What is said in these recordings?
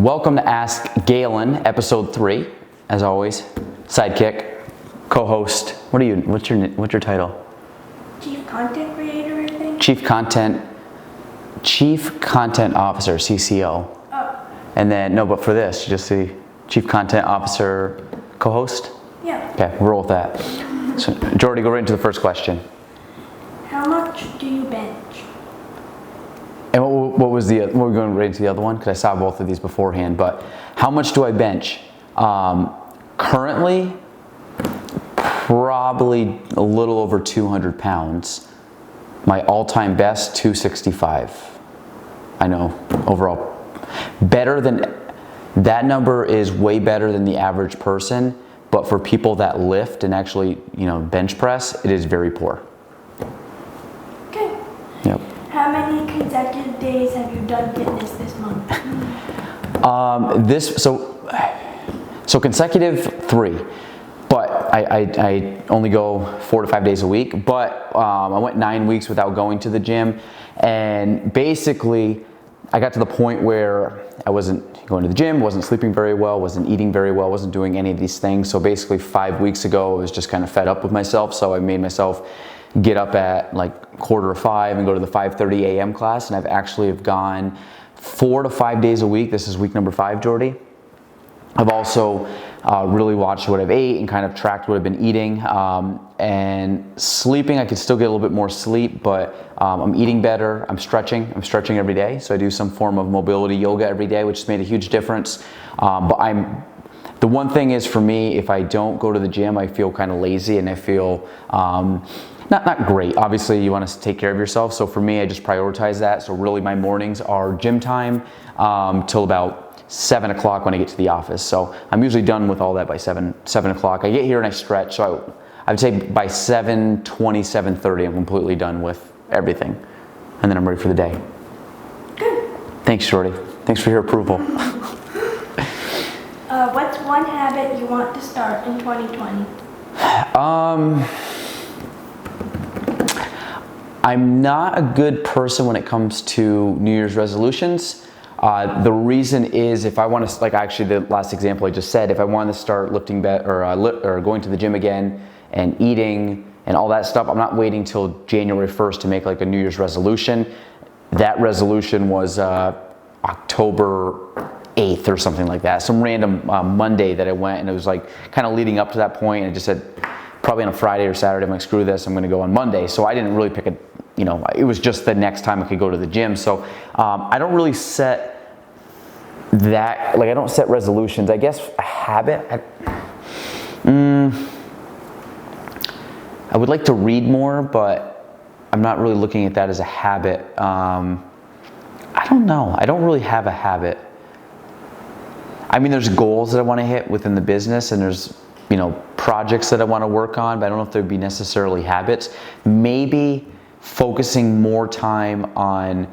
Welcome to Ask Gaelan, episode 3. As always, sidekick, co-host. What are you? What's your title? Chief Content Creator, I think. Chief Content Officer, CCO. Oh. And then but for this, you just see Chief Content Officer, co-host. Yeah. Okay, we'll roll with that. So, Jordy, go right into the first question. How much do you bench? And what was the? What were we going right into the other one? Because I saw both of these beforehand. But how much do I bench? Currently, probably a little over 200 pounds. My all-time best, 265. I know, overall. Better than, that number is way better than the average person, but for people that lift and actually, bench press, it is very poor. Okay. Yep. How many consecutive days have you done fitness this month? So consecutive 3. But I only go 4 to 5 days a week, but I went 9 weeks without going to the gym, and basically I got to the point where I wasn't going to the gym, wasn't sleeping very well, wasn't eating very well, wasn't doing any of these things. So basically 5 weeks ago I was just kind of fed up with myself, so I made myself get up at like 4:45 and go to the 5:30 a.m. class, and I've actually gone 4 to 5 days a week. This is week number 5, Jordy. I've also really watched what I've ate and kind of tracked what I've been eating, and sleeping. I could still get a little bit more sleep, but I'm eating better. I'm stretching every day, so I do some form of mobility yoga every day, which has made a huge difference. But the one thing is, for me, if I don't go to the gym, I feel kind of lazy, and I feel not great. Obviously, you want to take care of yourself, so for me, I just prioritize that. So really, my mornings are gym time till about 7 o'clock when I get to the office. So I'm usually done with all that by 7 o'clock. I get here and I stretch, so I would say by 7:20, 7:30, I'm completely done with everything. And then I'm ready for the day. Good. Thanks, Jordy. Thanks for your approval. What's one habit you want to start in 2020? I'm not a good person when it comes to New Year's resolutions. The reason is, if I want to, like actually the last example I just said, if I want to start lifting or going to the gym again and eating and all that stuff, I'm not waiting till January 1st to make like a New Year's resolution. That resolution was October 8th or something like that. Some random Monday that I went, and it was like kind of leading up to that point, and I just said probably on a Friday or Saturday, I'm like, screw this, I'm going to go on Monday. So I didn't really pick it was just the next time I could go to the gym. So I don't really set that, like I don't set resolutions. I guess a habit, I would like to read more, but I'm not really looking at that as a habit. I don't know. I don't really have a habit. I mean, there's goals that I want to hit within the business, and there's projects that I want to work on, but I don't know if they'd be necessarily habits. Maybe focusing more time on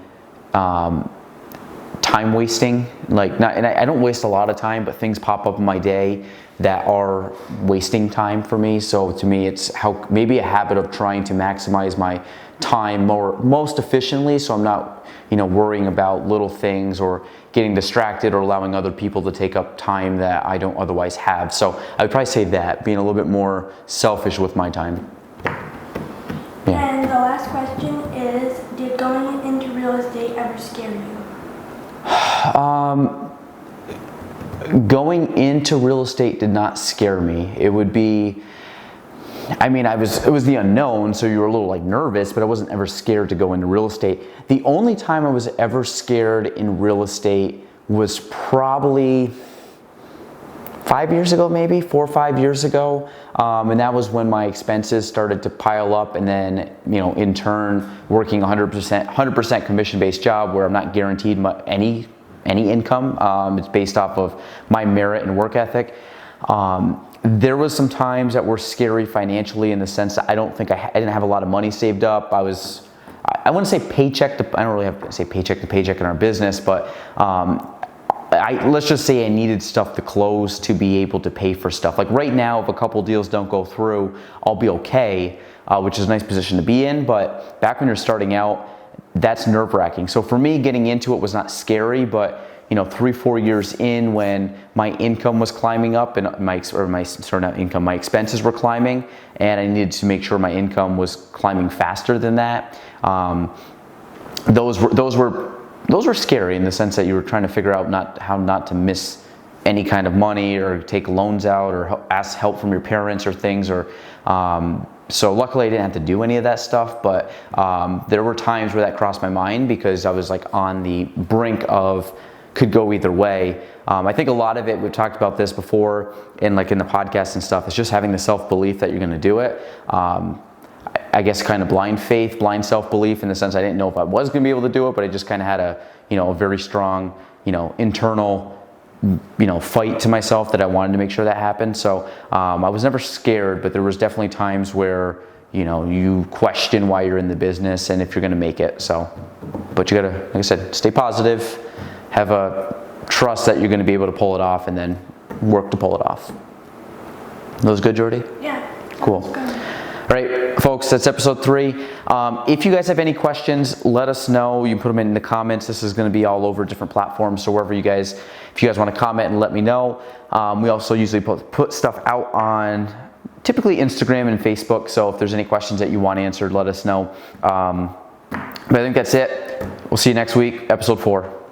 time wasting, and I don't waste a lot of time, but things pop up in my day that are wasting time for me. So to me, it's maybe a habit of trying to maximize my time most efficiently, so I'm not worrying about little things or getting distracted or allowing other people to take up time that I don't otherwise have. So I would probably say that, being a little bit more selfish with my time. Yeah. And the last question is, did going into real estate ever scare you? Going into real estate did not scare me. It would be, it was the unknown, so you were a little nervous, but I wasn't ever scared to go into real estate. The only time I was ever scared in real estate was probably 5 years ago, maybe 4 or 5 years ago. And that was when my expenses started to pile up, and then, in turn, working 100% commission-based job where I'm not guaranteed any income. It's based off of my merit and work ethic. There was some times that were scary financially, in the sense that I didn't have a lot of money saved up. I wouldn't say paycheck to, I don't really have to say paycheck to paycheck in our business, but let's just say I needed stuff to close to be able to pay for stuff. Like right now, if a couple deals don't go through, I'll be okay, which is a nice position to be in. But back when you're starting out, that's nerve-wracking. So for me, getting into it was not scary, but 3-4 years in, when my income was climbing up and my expenses were climbing, and I needed to make sure my income was climbing faster than that. Those were scary in the sense that you were trying to figure out how not to miss any kind of money or take loans out or ask help from your parents or things. So luckily I didn't have to do any of that stuff, but there were times where that crossed my mind because I was like on the brink of could go either way. I think a lot of it, we've talked about this before in the podcast and stuff, is just having the self-belief that you're going to do it. I guess kind of blind faith, blind self-belief, in the sense I didn't know if I was going to be able to do it, but I just kind of had a very strong, internal, fight to myself that I wanted to make sure that happened. So I was never scared, but there was definitely times where, you question why you're in the business and if you're going to make it. So, but you gotta, like I said, stay positive, have a trust that you're going to be able to pull it off, and then work to pull it off. That was good, Jordy? Yeah. Cool. All right, folks, that's episode 3. If you guys have any questions, let us know. You can put them in the comments. This is going to be all over different platforms, so wherever if you guys want to comment and let me know. We also usually put stuff out on typically Instagram and Facebook, so if there's any questions that you want answered, let us know. But I think that's it. We'll see you next week, episode 4.